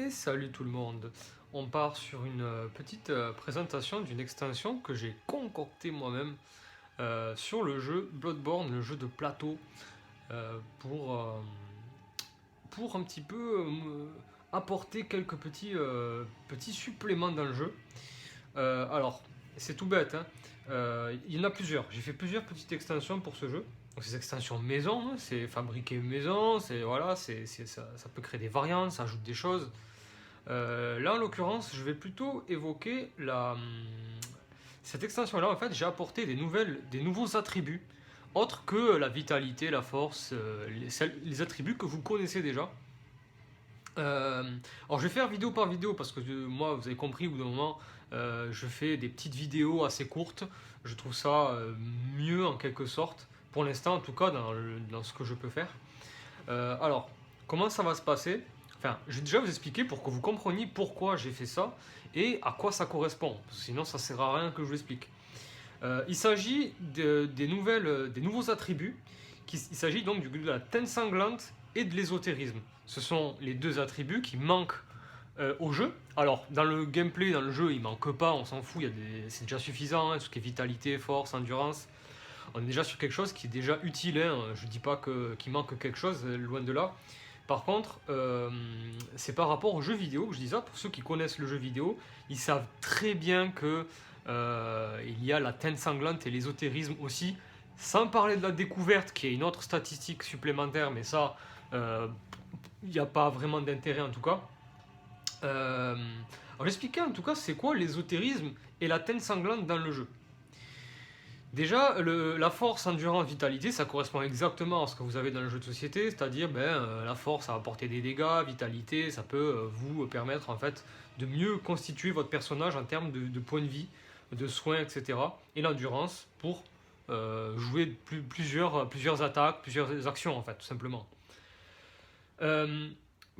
Et salut tout le monde. On part sur une petite présentation d'une extension que j'ai concoctée moi-même sur le jeu Bloodborne, le jeu de plateau, pour un petit peu apporter quelques petits suppléments dans le jeu. Alors, c'est tout bête, hein. Il y en a plusieurs. J'ai fait plusieurs petites extensions pour ce jeu. Donc, ces extensions maison, hein, c'est fabriqué maison, voilà, ça peut créer des variantes, ça ajoute des choses. Là, en l'occurrence, je vais plutôt évoquer cette extension-là. En fait, j'ai apporté des nouveaux attributs, autres que la vitalité, la force, les attributs que vous connaissez déjà. Alors, je vais faire vidéo par vidéo parce que moi, vous avez compris, au bout d'un moment, je fais des petites vidéos assez courtes. Je trouve ça mieux en quelque sorte, pour l'instant en tout cas, dans ce que je peux faire. Alors, comment ça va se passer? Enfin, je vais déjà vous expliquer pour que vous compreniez pourquoi j'ai fait ça et à quoi ça correspond. Parce que sinon, ça ne sert à rien que je vous explique. Il s'agit des nouveaux attributs. Il s'agit donc de la teinte sanglante et de l'ésotérisme. Ce sont les deux attributs qui manquent au jeu. Alors, dans le gameplay, dans le jeu, il ne manque pas, on s'en fout, c'est déjà suffisant, hein, tout ce qui est vitalité, force, endurance. On est déjà sur quelque chose qui est déjà utile, hein. Je ne dis pas qu'il manque quelque chose, loin de là. Par contre, c'est par rapport au jeu vidéo que je dis ça. Pour ceux qui connaissent le jeu vidéo, ils savent très bien que il y a la teinte sanglante et l'ésotérisme aussi. Sans parler de la découverte, qui est une autre statistique supplémentaire, mais ça, il n'y a pas vraiment d'intérêt en tout cas. Alors j'expliquais en tout cas c'est quoi l'ésotérisme et la teinte sanglante dans le jeu. Déjà, la force, endurance, vitalité, ça correspond exactement à ce que vous avez dans le jeu de société, c'est-à-dire la force, ça va apporter des dégâts, vitalité, ça peut vous permettre en fait de mieux constituer votre personnage en termes de points de vie, de soins, etc. Et l'endurance pour jouer plusieurs attaques, plusieurs actions en fait, tout simplement. Euh,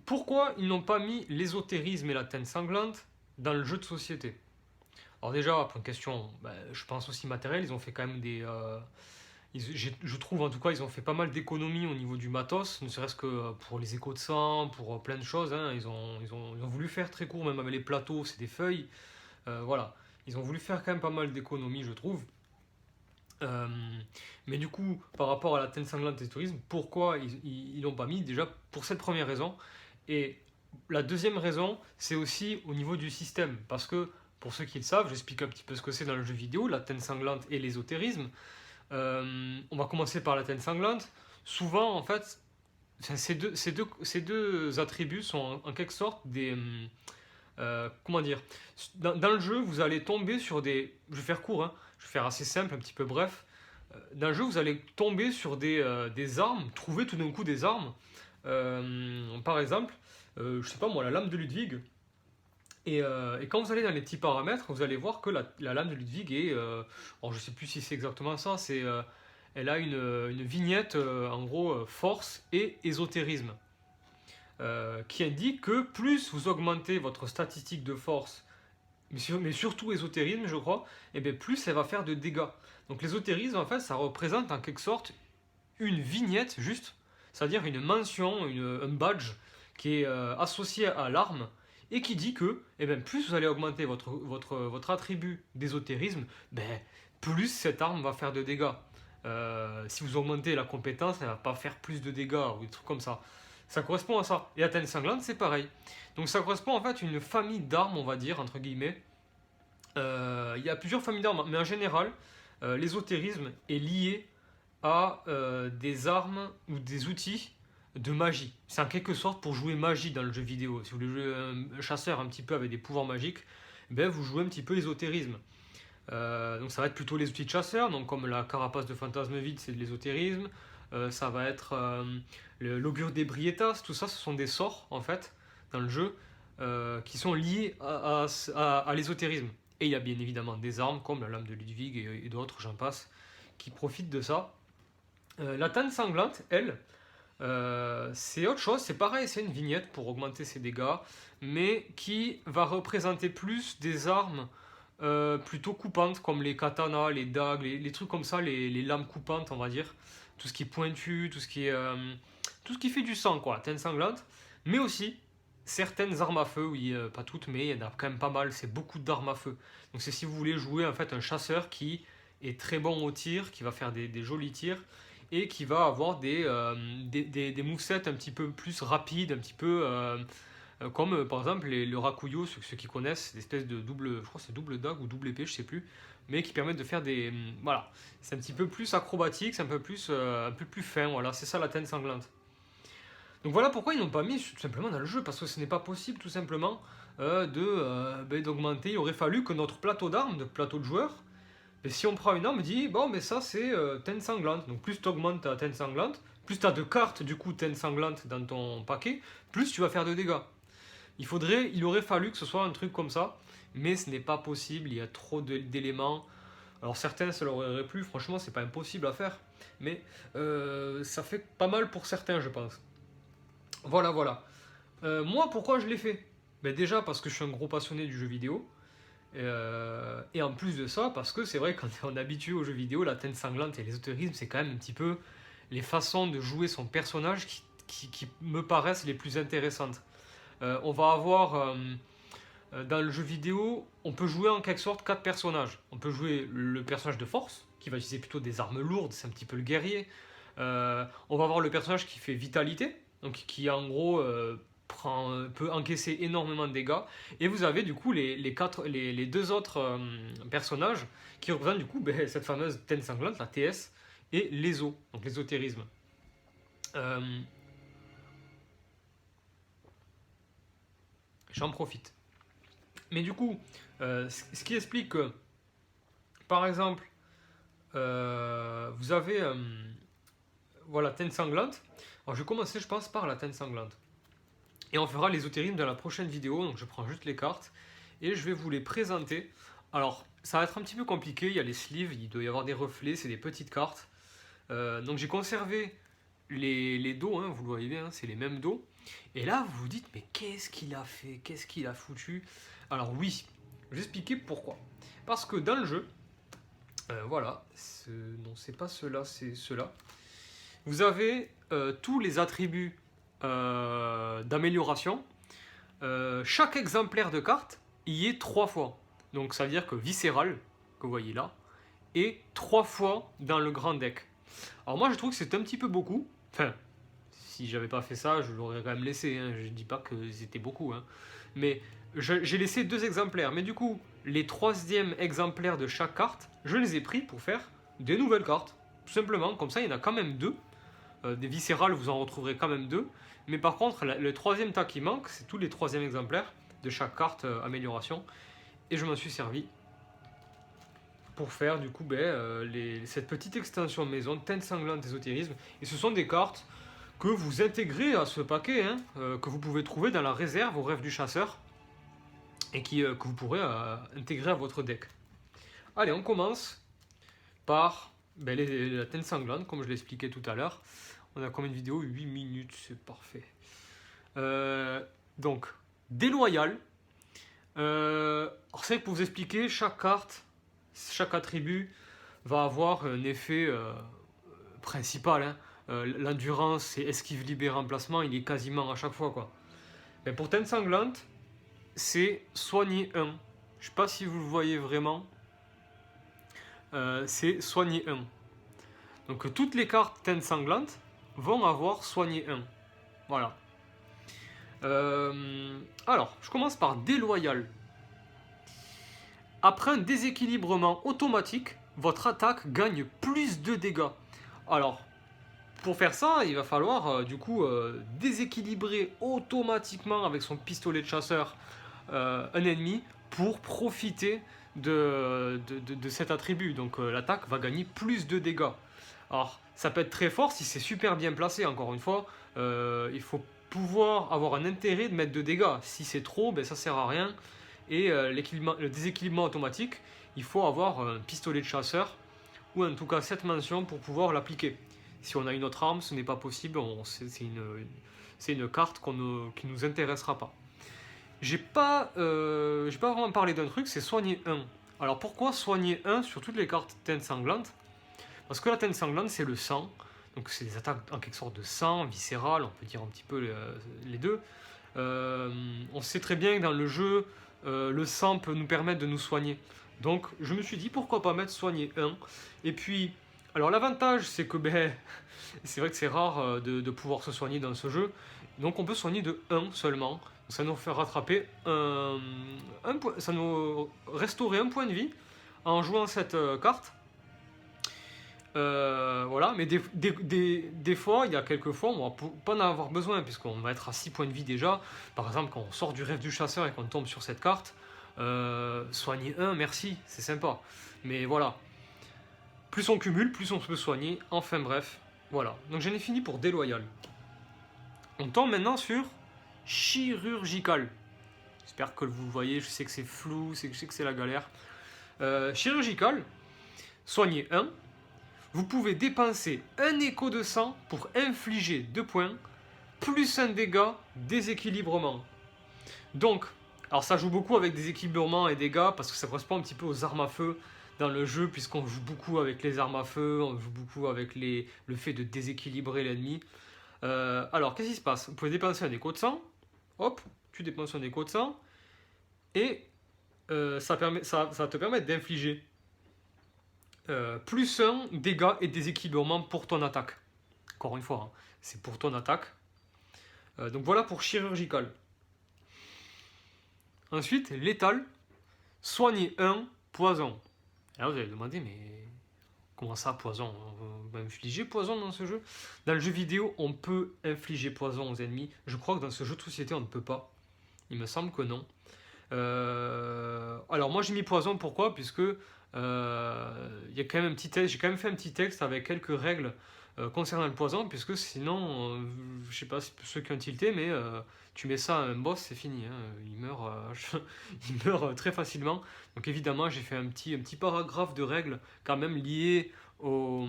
Pourquoi ils n'ont pas mis l'ésotérisme et la teinte sanglante dans le jeu de société? Alors déjà, pour une question, je pense aussi matérielle, ils ont fait quand même je trouve en tout cas, ils ont fait pas mal d'économies au niveau du matos, ne serait-ce que pour les échos de sang, pour plein de choses, hein. Ils ont voulu faire très court, même avec les plateaux, c'est des feuilles. Voilà, ils ont voulu faire quand même pas mal d'économies, je trouve. Euh, mais du coup, par rapport à la teinte sanglante et tourisme, pourquoi ils l'ont pas mis? Déjà, pour cette première raison. Et la deuxième raison, c'est aussi au niveau du système. Parce que, pour ceux qui le savent, j'explique un petit peu ce que c'est dans le jeu vidéo, la teinte sanglante et l'ésotérisme. On va commencer par la teinte sanglante. Souvent, en fait, ces deux attributs sont en quelque sorte comment dire? Dans le jeu, vous allez tomber sur des. Je vais faire court, hein, je vais faire assez simple, un petit peu bref. Dans le jeu, vous allez tomber sur des armes, trouver tout d'un coup des armes. Par exemple, je sais pas moi, la lame de Ludwig. Et quand vous allez dans les petits paramètres, vous allez voir que la lame de Ludwig est. Alors je sais plus si c'est exactement ça, elle a une vignette, en gros, force et ésotérisme, qui indique que plus vous augmentez votre statistique de force, mais surtout ésotérisme, je crois, et bien plus elle va faire de dégâts. Donc l'ésotérisme, en fait, ça représente en quelque sorte une vignette, juste, c'est-à-dire une mention, un badge qui est associé à l'arme et qui dit que plus vous allez augmenter votre attribut d'ésotérisme, plus cette arme va faire de dégâts. Si vous augmentez la compétence, elle ne va pas faire plus de dégâts ou des trucs comme ça. Ça correspond à ça. Et la teinte sanglante, c'est pareil. Donc ça correspond en fait à une famille d'armes, on va dire, entre guillemets. Il y a plusieurs familles d'armes, mais en général, l'ésotérisme est lié à des armes ou des outils de magie. C'est en quelque sorte pour jouer magie dans le jeu vidéo. Si vous voulez jouer un chasseur un petit peu avec des pouvoirs magiques, vous jouez un petit peu ésotérisme. Donc ça va être plutôt les outils de chasseur, donc comme la carapace de fantasme vide, c'est de l'ésotérisme. Ça va être l'augure d'Ebrietas, tout ça, ce sont des sorts en fait dans le jeu qui sont liés à l'ésotérisme. Et il y a bien évidemment des armes comme la lame de Ludwig et d'autres, j'en passe, qui profitent de ça. La teinte sanglante, elle, c'est autre chose, c'est pareil, c'est une vignette pour augmenter ses dégâts, mais qui va représenter plus des armes plutôt coupantes, comme les katanas, les dagues, les trucs comme ça, les lames coupantes, on va dire. Tout ce qui est pointu, tout ce qui fait du sang, quoi, teinte sanglante. Mais aussi, certaines armes à feu, oui, pas toutes, mais il y en a quand même pas mal, c'est beaucoup d'armes à feu. Donc c'est si vous voulez jouer en fait un chasseur qui est très bon au tir, qui va faire des jolis tirs, et qui va avoir des movesets un petit peu plus rapides, un petit peu comme par exemple le Rakuyo, ceux qui connaissent, des espèces de double, je crois que c'est double dague ou double épée, je sais plus, mais qui permettent de faire des... voilà, c'est un petit peu plus acrobatique, c'est un peu plus fin, voilà, c'est ça la Ten Sanglante. Donc voilà pourquoi ils n'ont pas mis tout simplement dans le jeu, parce que ce n'est pas possible tout simplement d'augmenter. Il aurait fallu que notre plateau d'armes, notre plateau de joueurs, mais si on prend une arme, dit bon mais ça c'est Ten Sanglante. Donc plus tu augmentes ta Ten Sanglante, plus tu as de cartes du coup Ten Sanglante dans ton paquet, plus tu vas faire de dégâts. Il aurait fallu que ce soit un truc comme ça, mais ce n'est pas possible, il y a trop d'éléments. Alors certains ça leur aurait plu, franchement c'est pas impossible à faire, mais ça fait pas mal pour certains je pense. Voilà, voilà. Moi, pourquoi je l'ai fait? Ben déjà parce que je suis un gros passionné du jeu vidéo. Et en plus de ça, parce que c'est vrai, quand on est habitué aux jeux vidéo, la Ten Sanglante et l'ésotérisme, c'est quand même un petit peu les façons de jouer son personnage qui me paraissent les plus intéressantes. On va avoir, dans le jeu vidéo, on peut jouer en quelque sorte 4 personnages. On peut jouer le personnage de force, qui va utiliser plutôt des armes lourdes, c'est un petit peu le guerrier. On va avoir le personnage qui fait vitalité, donc qui en gros peut encaisser énormément de dégâts. Et vous avez du coup les deux autres personnages qui représentent du coup cette fameuse Ten Sanglante, la TS, et l'éso, donc l'ésotérisme. J'en profite. Mais du coup, ce qui explique que, par exemple, vous avez voilà, Ten Sanglante. Alors je vais commencer, je pense, par la Ten Sanglante. Et on fera l'ésotérisme dans la prochaine vidéo, donc je prends juste les cartes et je vais vous les présenter. Alors, ça va être un petit peu compliqué, il y a les sleeves, il doit y avoir des reflets, c'est des petites cartes. Donc j'ai conservé les dos, hein, vous le voyez bien, c'est les mêmes dos. Et là, vous vous dites, mais qu'est-ce qu'il a fait? Qu'est-ce qu'il a foutu? Alors oui, je vais expliquer pourquoi. Parce que dans le jeu, voilà, non, c'est pas cela, c'est cela. Vous avez tous les attributs d'amélioration. Chaque exemplaire de carte y est 3 fois. Donc ça veut dire que viscéral, que vous voyez là, est 3 fois dans le grand deck. Alors moi je trouve que c'est un petit peu beaucoup. Enfin, si j'avais pas fait ça, je l'aurais quand même laissé. Hein. Je dis pas que c'était beaucoup. Hein. Mais j'ai laissé 2 exemplaires. Mais du coup, les 3e exemplaires de chaque carte, je les ai pris pour faire des nouvelles cartes. Tout simplement, comme ça il y en a quand même 2. Des viscérales, vous en retrouverez quand même 2. Mais par contre, le 3e tas qui manque, c'est tous les 3e exemplaires de chaque carte amélioration. Et je m'en suis servi pour faire du coup cette petite extension de maison, Ten Sanglante ésotérisme. Et ce sont des cartes que vous intégrez à ce paquet, hein, que vous pouvez trouver dans la réserve au rêve du chasseur. Et que vous pourrez intégrer à votre deck. Allez, on commence par la Ten Sanglante, comme je l'expliquais tout à l'heure. On a combien de vidéos? 8 minutes, c'est parfait. Donc, déloyal. Alors c'est vrai que pour vous expliquer, chaque carte, chaque attribut va avoir un effet principal. Hein. L'endurance, c'est esquive, libéré, remplacement, il est quasiment à chaque fois. Quoi. Mais pour Ten Sanglante, c'est soigner 1. Je sais pas si vous le voyez vraiment. C'est soigner 1. Donc toutes les cartes Ten Sanglante vont avoir soigné 1. Voilà. Alors, je commence par déloyal. Après un déséquilibrement automatique, votre attaque gagne plus de dégâts. Alors, pour faire ça, il va falloir du coup déséquilibrer automatiquement avec son pistolet de chasseur un ennemi pour profiter de cet attribut. Donc l'attaque va gagner plus de dégâts. Alors, ça peut être très fort si c'est super bien placé, encore une fois. Il faut pouvoir avoir un intérêt de mettre de dégâts. Si c'est trop, ça sert à rien. Et le déséquilibrement automatique, il faut avoir un pistolet de chasseur, ou en tout cas cette mention pour pouvoir l'appliquer. Si on a une autre arme, ce n'est pas possible, c'est une carte qui ne nous intéressera pas. J'ai pas vraiment parlé d'un truc, c'est soigner 1. Alors pourquoi soigner 1 sur toutes les cartes Ten Sanglante? Parce que la Ten Sanglante, c'est le sang. Donc c'est des attaques en quelque sorte de sang, viscéral, on peut dire un petit peu les deux. On sait très bien que dans le jeu, le sang peut nous permettre de nous soigner. Donc je me suis dit pourquoi pas mettre soigner 1. Et puis, alors l'avantage c'est que c'est vrai que c'est rare de pouvoir se soigner dans ce jeu. Donc on peut soigner de 1 seulement. Ça nous fait rattraper ça nous restaurer un point de vie en jouant cette carte. Voilà, mais des fois, il y a quelques fois, on va pas en avoir besoin, puisqu'on va être à 6 points de vie déjà. Par exemple, quand on sort du rêve du chasseur et qu'on tombe sur cette carte, soigner 1, merci, c'est sympa. Mais voilà, plus on cumule, plus on peut soigner. Enfin bref, voilà. Donc j'en ai fini pour déloyal. On tombe maintenant sur chirurgical. J'espère que vous le voyez, je sais que c'est flou, je sais que c'est la galère. Chirurgical, soigner 1. Vous pouvez dépenser un écho de sang pour infliger 2 points, plus un dégât déséquilibrement. Donc, alors ça joue beaucoup avec déséquilibrement et dégâts, parce que ça correspond un petit peu aux armes à feu dans le jeu, puisqu'on joue beaucoup avec les armes à feu, on joue beaucoup avec le fait de déséquilibrer l'ennemi. Alors, qu'est-ce qui se passe? Vous pouvez dépenser un écho de sang, hop, tu dépenses un écho de sang, et ça va te permettre d'infliger plus 1 dégâts et déséquilibrement pour ton attaque. Encore une fois, hein, c'est pour ton attaque. Donc voilà pour chirurgical. Ensuite, létal, soigner 1, poison. Alors vous allez demander, mais comment ça, poison? On va infliger poison dans ce jeu? Dans le jeu vidéo, on peut infliger poison aux ennemis. Je crois que dans ce jeu de société, on ne peut pas. Il me semble que non. Alors moi j'ai mis poison, pourquoi? Puisque y a quand même un petit texte, j'ai quand même fait un petit texte avec quelques règles concernant le poison, puisque sinon, je sais pas ceux qui ont tilté, mais tu mets ça à un boss, c'est fini, hein, il meurt, il meurt très facilement. Donc évidemment j'ai fait un petit paragraphe de règles quand même liées aux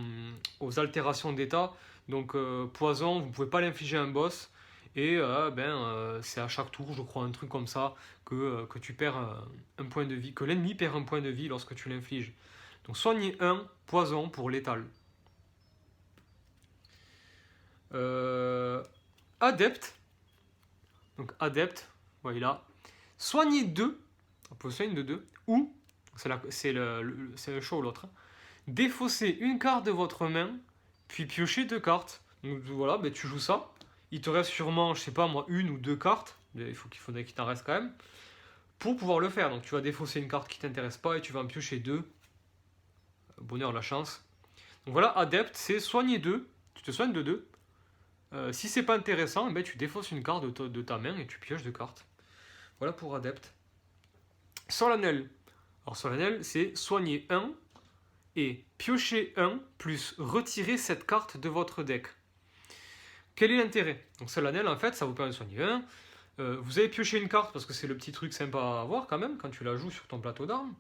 altérations d'état. Donc poison, vous pouvez pas l'infliger à un boss. Et c'est à chaque tour, je crois, un truc comme ça, que tu perds un point de vie, que l'ennemi perd un point de vie lorsque tu l'infliges. Donc soigner 1, poison pour létal. Adepte. Donc adepte, voilà. Soigner 2, on peut soigner de 2, ou, c'est le choix ou l'autre, hein. Défausser une carte de votre main, puis piocher 2 cartes. Donc voilà, tu joues ça. Il te reste sûrement, je sais pas moi, 1 ou 2 cartes. Il faudrait qu'il t'en reste quand même. Pour pouvoir le faire. Donc tu vas défausser une carte qui t'intéresse pas et tu vas en piocher 2. Bonheur, la chance. Donc voilà, adepte, c'est soigner 2. Tu te soignes de 2. Si c'est pas intéressant, tu défausses une carte de ta main et tu pioches 2 cartes. Voilà pour adepte. Solennel. Alors solennel, c'est soigner 1 et piocher 1 plus retirer cette carte de votre deck. Quel est l'intérêt? Donc solennel, en fait, ça vous permet de soigner 1. Vous avez pioché une carte parce que c'est le petit truc sympa à avoir quand même quand tu la joues sur ton plateau d'armes.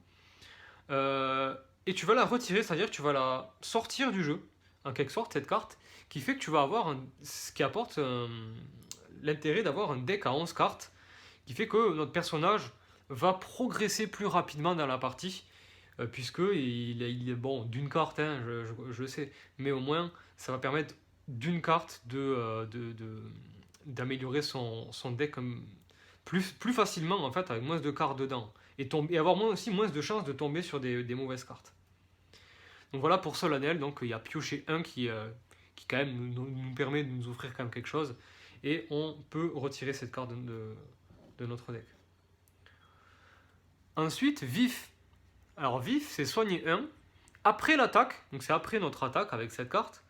Et tu vas la retirer, c'est-à-dire que tu vas la sortir du jeu, en quelque sorte, cette carte, qui fait que tu vas avoir ce qui apporte l'intérêt d'avoir un deck à 11 cartes, qui fait que notre personnage va progresser plus rapidement dans la partie, puisque il est bon d'une carte, hein, je le sais, mais au moins ça va permettre d'une carte d'améliorer son deck plus facilement en fait, avec moins de cartes dedans, et avoir aussi moins de chances de tomber sur des mauvaises cartes. Donc voilà pour Solennel, donc il y a piocher 1 qui quand même nous permet de nous offrir quand même quelque chose, et on peut retirer cette carte de notre deck. Ensuite, vif. Alors vif, c'est soigner 1. Après l'attaque, donc c'est après notre attaque avec cette carte,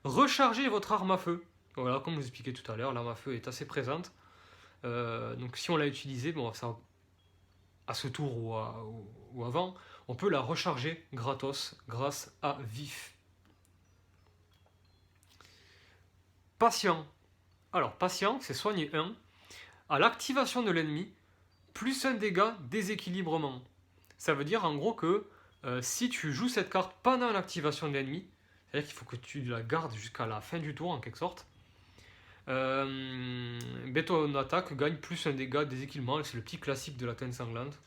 rechargez votre arme à feu. Voilà, comme je vous expliquais tout à l'heure, l'arme à feu est assez présente. Donc si on l'a utilisée, à ce tour ou avant, on peut la recharger gratos grâce à vif. Patient. Alors patient, c'est soigner 1. À l'activation de l'ennemi, plus un dégât déséquilibrement. Ça veut dire en gros que si tu joues cette carte pendant l'activation de l'ennemi, c'est-à-dire qu'il faut que tu la gardes jusqu'à la fin du tour en quelque sorte, ton attaque gagne plus un dégât déséquilibrement. C'est le petit classique de la Teine sanglante.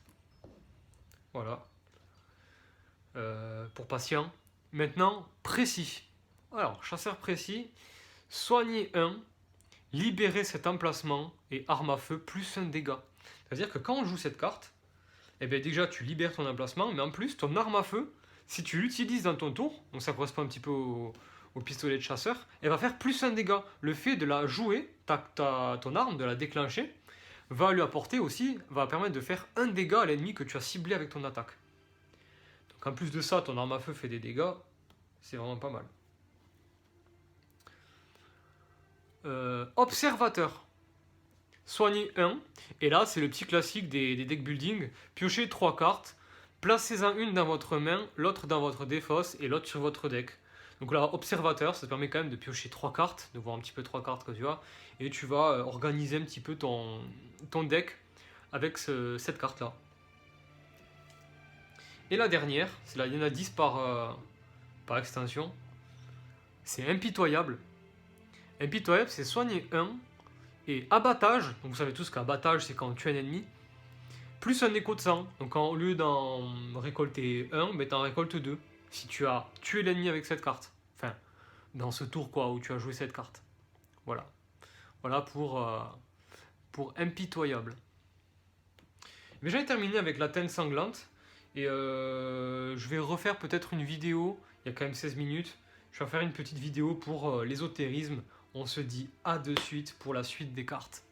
Voilà. Pour patient. Maintenant, précis. Alors, chasseur précis, soigner 1 libérer cet emplacement et arme à feu plus un dégât. C'est-à-dire que quand on joue cette carte, eh bien déjà tu libères ton emplacement, mais en plus ton arme à feu, si tu l'utilises dans ton tour, donc ça correspond un petit peu au pistolet de chasseur, elle va faire plus un dégât. Le fait de la jouer, ton arme, de la déclencher, va lui apporter aussi, va permettre de faire un dégât à l'ennemi que tu as ciblé avec ton attaque. Donc en plus de ça, ton arme à feu fait des dégâts, c'est vraiment pas mal. Observateur. Soignez 1, et là c'est le petit classique des deck building, piochez 3 cartes, placez-en une dans votre main, l'autre dans votre défausse et l'autre sur votre deck. Donc là, observateur, ça te permet quand même de piocher 3 cartes, de voir un petit peu 3 cartes que tu as, et tu vas organiser un petit peu ton deck avec cette carte-là. Et la dernière, c'est là, il y en a 10 par extension, c'est impitoyable. Impitoyable, c'est soigner 1, et abattage, donc vous savez tous qu'abattage c'est quand on tue un ennemi, plus un écho de sang. Donc au lieu d'en récolter 1, mais t'en récoltes 2. Si tu as tué l'ennemi avec cette carte. Enfin, dans ce tour quoi, où tu as joué cette carte. Voilà. Voilà pour impitoyable. Mais j'en ai terminé avec la Teine sanglante. Et je vais refaire peut-être une vidéo, il y a quand même 16 minutes. Je vais faire une petite vidéo pour l'ésotérisme. On se dit à de suite pour la suite des cartes.